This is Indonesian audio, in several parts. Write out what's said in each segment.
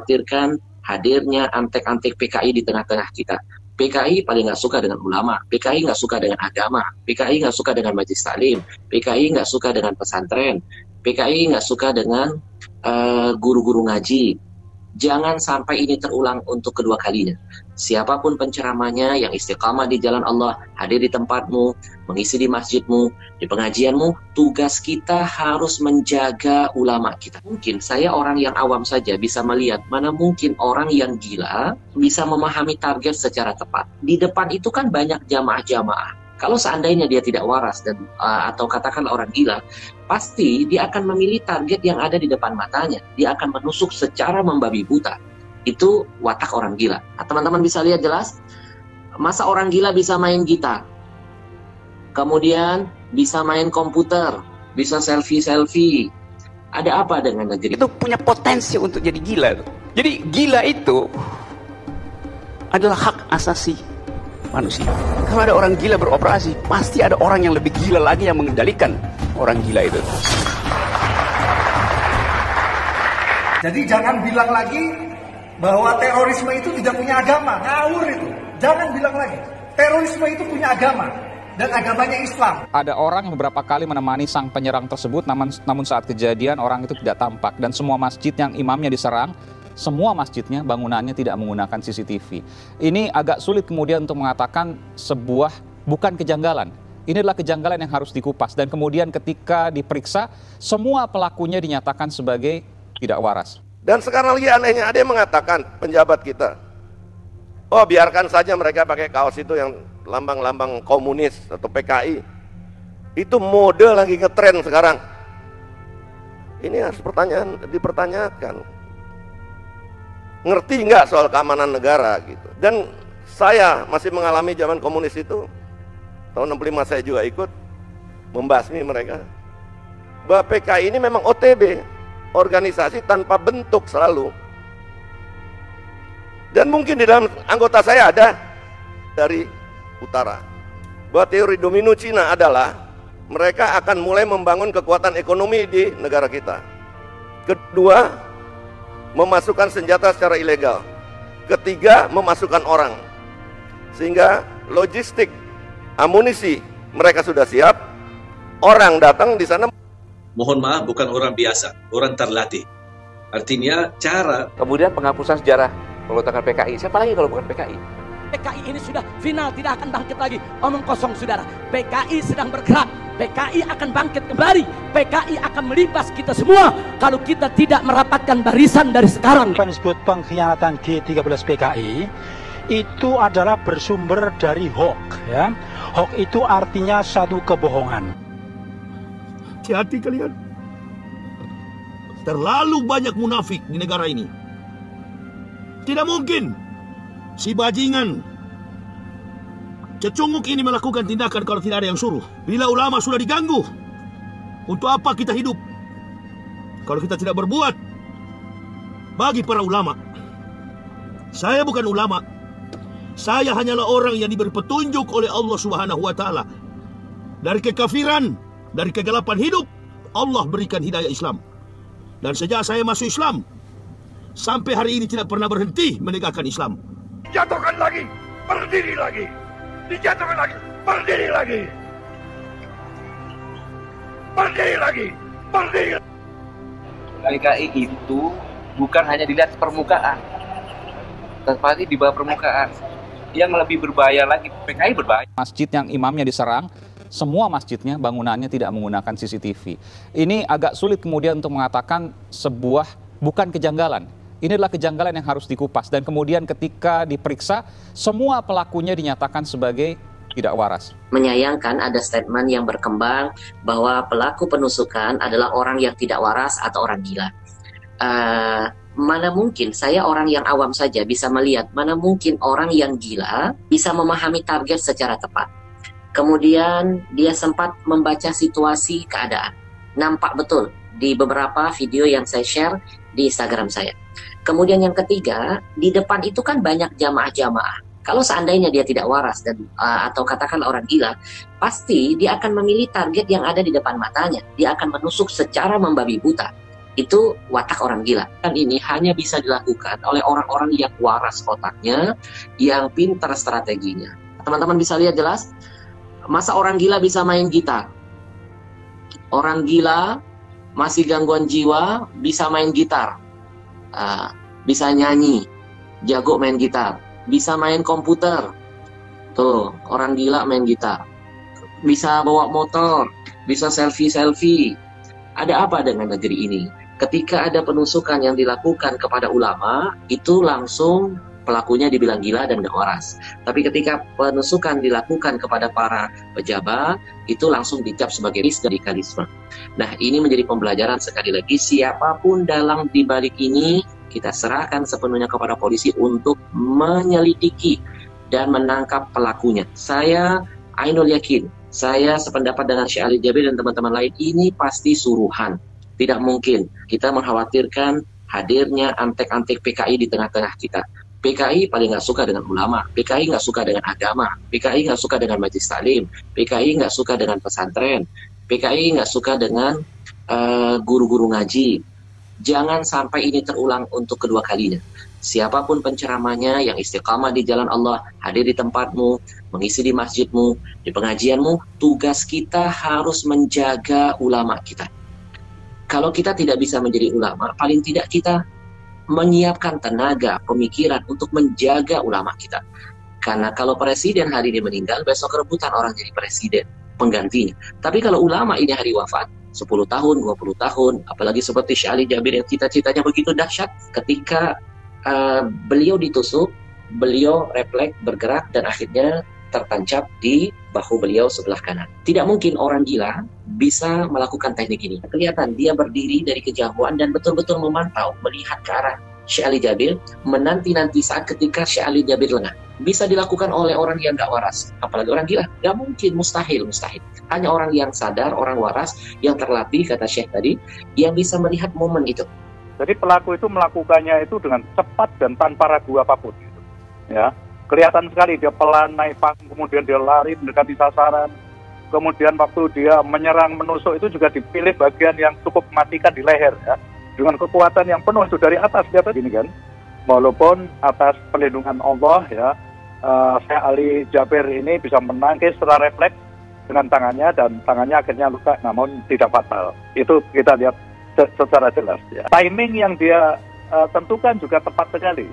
mengkhawatirkan hadirnya antek-antek PKI di tengah-tengah kita. PKI paling nggak suka dengan ulama, PKI nggak suka dengan agama, PKI nggak suka dengan majelis taklim, PKI nggak suka dengan pesantren, PKI nggak suka dengan guru-guru ngaji. Jangan sampai ini terulang untuk kedua kalinya. Siapapun penceramahnya yang istiqamah di jalan Allah, hadir di tempatmu, mengisi di masjidmu, di pengajianmu, tugas kita harus menjaga ulama kita. Mungkin saya orang yang awam saja bisa melihat, mana mungkin orang yang gila bisa memahami target secara tepat. Di depan itu kan banyak jamaah-jamaah. Kalau seandainya dia tidak waras dan atau katakan orang gila, pasti dia akan memilih target yang ada di depan matanya. Dia akan menusuk secara membabi buta. Itu watak orang gila. Nah, teman-teman bisa lihat jelas, masa orang gila bisa main gitar, kemudian bisa main komputer, bisa selfie-selfie. Ada apa dengan negeri? Itu punya potensi untuk jadi gila. Jadi gila itu adalah hak asasi manusia. Kalau ada orang gila beroperasi, pasti ada orang yang lebih gila lagi yang mengendalikan orang gila itu. Jadi jangan bilang lagi bahwa terorisme itu tidak punya agama. Ngawur itu. Jangan bilang lagi. Terorisme itu punya agama. Dan agamanya Islam. Ada orang beberapa kali menemani sang penyerang tersebut, namun saat kejadian orang itu tidak tampak. Dan semua masjid yang imamnya diserang, semua masjidnya bangunannya tidak menggunakan CCTV. Ini agak sulit kemudian untuk mengatakan sebuah bukan kejanggalan. Ini adalah kejanggalan yang harus dikupas. Dan kemudian ketika diperiksa, semua pelakunya dinyatakan sebagai tidak waras. Dan sekarang lagi anehnya ada yang mengatakan penjabat kita, oh biarkan saja mereka pakai kaos itu yang lambang-lambang komunis atau PKI. Itu mode lagi ngetren sekarang. Ini harus dipertanyakan. Ngerti nggak soal keamanan negara gitu. Dan saya masih mengalami zaman komunis itu. Tahun 65 saya juga ikut membasmi mereka. Bahwa PKI ini memang OTB, organisasi tanpa bentuk selalu. Dan mungkin di dalam anggota saya ada dari utara. Bahwa teori domino Cina adalah mereka akan mulai membangun kekuatan ekonomi di negara kita. Kedua, memasukkan senjata secara ilegal. Ketiga, memasukkan orang. Sehingga logistik, amunisi mereka sudah siap. Orang datang di sana. Mohon maaf, bukan orang biasa, orang terlatih. Artinya cara. Kemudian penghapusan sejarah pemberontakan PKI. Siapa lagi kalau bukan PKI? PKI ini sudah final, tidak akan bangkit lagi. Omong kosong saudara. PKI sedang bergerak. PKI akan bangkit kembali. PKI akan melimpas kita semua kalau kita tidak merapatkan barisan dari sekarang. Disebut pengkhianatan G13 PKI itu adalah bersumber dari hoax, ya. Hoax itu artinya satu kebohongan. Hati-hati kalian. Terlalu banyak munafik di negara ini. Tidak mungkin si bajingan cecunguk ini melakukan tindakan kalau tidak ada yang suruh. Bila ulama sudah diganggu, untuk apa kita hidup kalau kita tidak berbuat bagi para ulama? Saya bukan ulama. Saya hanyalah orang yang diberi petunjuk oleh Allah Subhanahu wa taala. Dari kekafiran, dari kegelapan hidup, Allah berikan hidayah Islam. Dan sejak saya masuk Islam, sampai hari ini tidak pernah berhenti menegakkan Islam. Dijatuhkan lagi, berdiri lagi. Dijatuhkan lagi, berdiri lagi. Berdiri lagi, berdiri lagi. PKI itu bukan hanya dilihat permukaan, tetapi di bawah permukaan. Yang lebih berbahaya lagi, PKI berbahaya. Masjid yang imamnya diserang, semua masjidnya bangunannya tidak menggunakan CCTV. Ini agak sulit kemudian untuk mengatakan sebuah bukan kejanggalan. Ini adalah kejanggalan yang harus dikupas. Dan kemudian ketika diperiksa, semua pelakunya dinyatakan sebagai tidak waras. Menyayangkan ada statement yang berkembang bahwa pelaku penusukan adalah orang yang tidak waras atau orang gila. Mana mungkin saya orang yang awam saja bisa melihat, mana mungkin orang yang gila bisa memahami target secara tepat. Kemudian dia sempat membaca situasi keadaan. Nampak betul di beberapa video yang saya share di Instagram saya. Kemudian yang ketiga, di depan itu kan banyak jamaah-jamaah. Kalau seandainya dia tidak waras dan atau katakan orang gila, pasti dia akan memilih target yang ada di depan matanya. Dia akan menusuk secara membabi buta. Itu watak orang gila. Dan ini hanya bisa dilakukan oleh orang-orang yang waras otaknya, yang pintar strateginya. Teman-teman bisa lihat jelas, masa orang gila bisa main gitar? Orang gila masih gangguan jiwa bisa main gitar, bisa nyanyi, jago main gitar, bisa main komputer. Tuh, orang gila main gitar, bisa bawa motor, bisa selfie-selfie. Ada apa dengan negeri ini? Ketika ada penusukan yang dilakukan kepada ulama, itu langsung pelakunya dibilang gila dan gak waras. Tapi ketika penusukan dilakukan kepada para pejabat, itu langsung dicap sebagai radikalisme. Nah, ini menjadi pembelajaran sekali lagi, siapapun dalam dibalik ini, kita serahkan sepenuhnya kepada polisi untuk menyelidiki dan menangkap pelakunya. Saya ainul yakin, saya sependapat dengan Syekh Ali Jabir dan teman-teman lain, ini pasti suruhan. Tidak mungkin kita mengkhawatirkan hadirnya antek-antek PKI di tengah-tengah kita. PKI paling nggak suka dengan ulama, PKI nggak suka dengan agama, PKI nggak suka dengan majelis taklim, PKI nggak suka dengan pesantren, PKI nggak suka dengan guru-guru ngaji. Jangan sampai ini terulang untuk kedua kalinya. Siapapun penceramahnya yang istiqamah di jalan Allah, hadir di tempatmu, mengisi di masjidmu, di pengajianmu, tugas kita harus menjaga ulama kita. Kalau kita tidak bisa menjadi ulama, paling tidak kita menyiapkan tenaga, pemikiran untuk menjaga ulama kita. Karena kalau presiden hari ini meninggal, besok rebutan orang jadi presiden, penggantinya. Tapi kalau ulama ini hari wafat, 10 tahun, 20 tahun, apalagi seperti Syekh Ali Jabir yang cita-citanya begitu dahsyat, ketika beliau ditusuk, beliau refleks bergerak dan akhirnya tertancap di bahu beliau sebelah kanan. Tidak mungkin orang gila bisa melakukan teknik ini. Kelihatan dia berdiri dari kejauhan dan betul-betul memantau, melihat ke arah Syekh Ali Jabir, menanti-nanti saat ketika Syekh Ali Jabir lengah. Bisa dilakukan oleh orang yang gak waras, apalagi orang gila. Gak mungkin, mustahil. Hanya orang yang sadar, orang waras, yang terlatih, kata Syekh tadi, yang bisa melihat momen itu. Jadi pelaku itu melakukannya itu dengan cepat dan tanpa ragu apapun. Gitu. Ya, kelihatan sekali dia pelan naik panggung, kemudian dia lari mendekati sasaran. Kemudian waktu dia menyerang menusuk itu juga dipilih bagian yang cukup mematikan di leher, ya, dengan kekuatan yang penuh itu dari atas dia begini kan. Walaupun atas perlindungan Allah, ya, Syekh Ali Jabir ini bisa menangkis secara refleks dengan tangannya dan tangannya akhirnya luka, namun tidak fatal. Itu kita lihat secara jelas. Ya. Timing yang dia tentukan juga tepat sekali.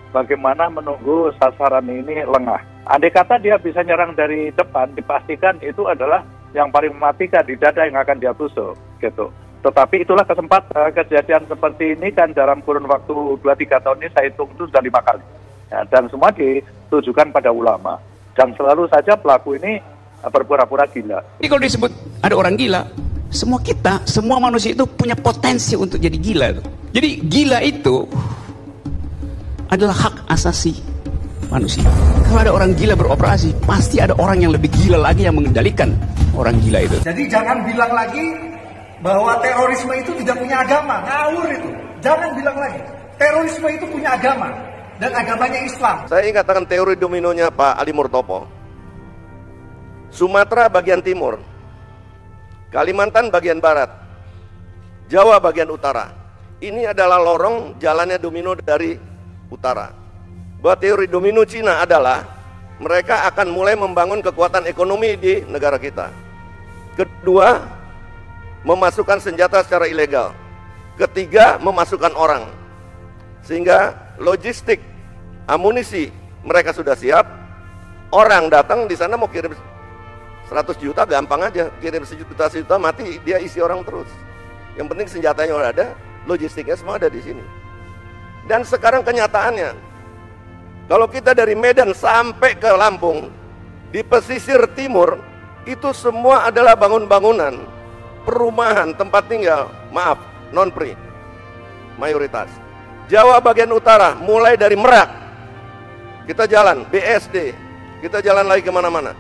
Bagaimana menunggu sasaran ini lengah. Andai kata dia bisa nyerang dari depan, dipastikan itu adalah yang paling mematikan di dada yang akan dia tusuk, gitu. Tetapi itulah kesempatan kejadian seperti ini kan dalam kurun waktu 2-3 tahun ini saya hitung itu sudah 5 kali. Ya, dan semua ditujukan pada ulama. Dan selalu saja pelaku ini berpura-pura gila. Jadi kalau disebut ada orang gila, semua manusia itu punya potensi untuk jadi gila. Jadi gila itu adalah hak asasi manusia. Kalau ada orang gila beroperasi, pasti ada orang yang lebih gila lagi yang mengendalikan orang gila itu. Jadi jangan bilang lagi bahwa terorisme itu tidak punya agama. Ngawur itu. Jangan bilang lagi. Terorisme itu punya agama. Dan agamanya Islam. Saya ingatkan teori dominonya Pak Ali Murtopo. Sumatera bagian timur, Kalimantan bagian barat, Jawa bagian utara. Ini adalah lorong jalannya domino dari utara. Bahwa teori domino Cina adalah mereka akan mulai membangun kekuatan ekonomi di negara kita. Kedua, memasukkan senjata secara ilegal. Ketiga, memasukkan orang. Sehingga logistik, amunisi mereka sudah siap. Orang datang di sana mau kirim 100 juta gampang aja, kirim sejuta mati dia isi orang terus. Yang penting senjatanya udah ada, logistiknya semua ada di sini. Dan sekarang kenyataannya, kalau kita dari Medan sampai ke Lampung, di pesisir timur itu semua adalah bangunan-bangunan, perumahan, tempat tinggal, maaf, non-pri, mayoritas. Jawa bagian utara, mulai dari Merak, kita jalan, BSD, kita jalan lagi kemana-mana.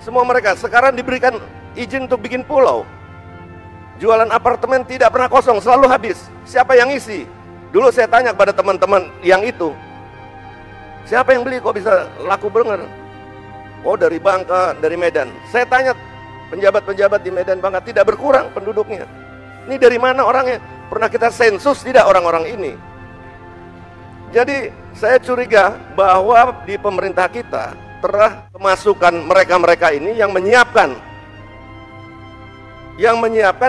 Semua mereka sekarang diberikan izin untuk bikin pulau. Jualan apartemen tidak pernah kosong, selalu habis. Siapa yang isi? Dulu saya tanya kepada teman-teman yang itu, siapa yang beli kok bisa laku bener? Oh dari Bangka, dari Medan. Saya tanya penjabat-penjabat di Medan Bangka, tidak berkurang penduduknya. Ini dari mana orangnya? Pernah kita sensus tidak orang-orang ini? Jadi saya curiga bahwa di pemerintah kita telah kemasukan mereka-mereka ini yang menyiapkan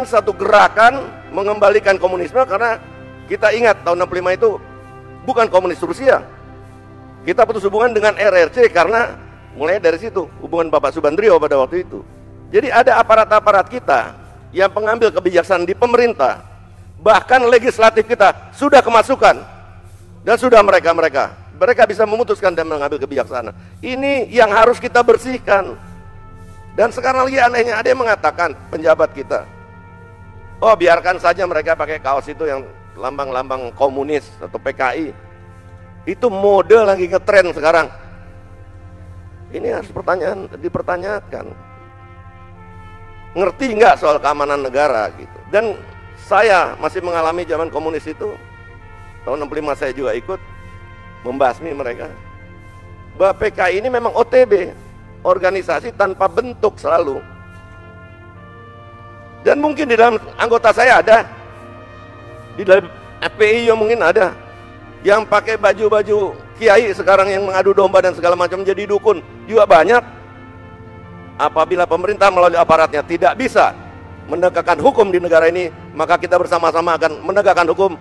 satu gerakan mengembalikan komunisme, karena kita ingat tahun 65 itu bukan komunis Rusia. Kita putus hubungan dengan RRC karena mulai dari situ hubungan Bapak Subandrio pada waktu itu. Jadi ada aparat-aparat kita yang pengambil kebijaksanaan di pemerintah, bahkan legislatif kita sudah kemasukan dan sudah mereka bisa memutuskan dan mengambil kebijaksanaan. Ini yang harus kita bersihkan. Dan sekarang lagi anehnya ada yang mengatakan penjabat kita, oh biarkan saja mereka pakai kaos itu yang lambang-lambang komunis atau PKI. Itu mode lagi ngetren sekarang. Ini harus dipertanyakan. Ngerti nggak soal keamanan negara gitu. Dan saya masih mengalami zaman komunis itu. Tahun 65 saya juga ikut membasmi mereka. Bahwa PKI ini memang OTB, organisasi tanpa bentuk selalu. Dan mungkin di dalam anggota saya ada, di dalam FPI mungkin ada yang pakai baju-baju kiai sekarang yang mengadu domba dan segala macam jadi dukun juga banyak. Apabila pemerintah melalui aparatnya tidak bisa menegakkan hukum di negara ini, maka kita bersama-sama akan menegakkan hukum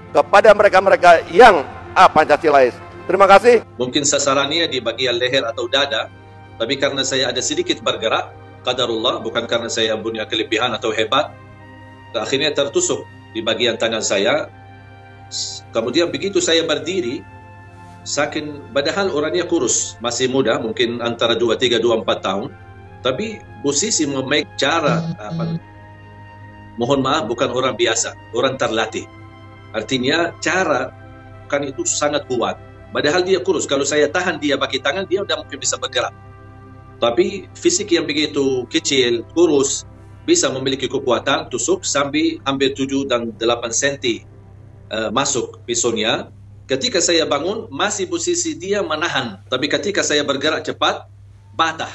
kepada mereka-mereka yang Pancasilais. Terima kasih. Mungkin sasarannya di bagian leher atau dada, tapi karena saya ada sedikit bergerak, qadarullah, bukan karena saya punya kelebihan atau hebat, akhirnya tertusuk di bagian tangan saya. Kemudian begitu saya berdiri, saking padahal orangnya kurus, masih muda, mungkin antara 23, 24 tahun, tapi posisi memegang cara mohon maaf, bukan orang biasa, orang terlatih. Artinya cara kan itu sangat kuat. Padahal dia kurus. Kalau saya tahan dia pakai tangan, dia udah mungkin bisa bergerak. Tapi fisik yang begitu kecil, kurus, bisa memiliki kekuatan, tusuk sampai hampir 7 dan 8 cm masuk pisaunya. Ketika saya bangun, masih posisi dia menahan. Tapi ketika saya bergerak cepat, patah.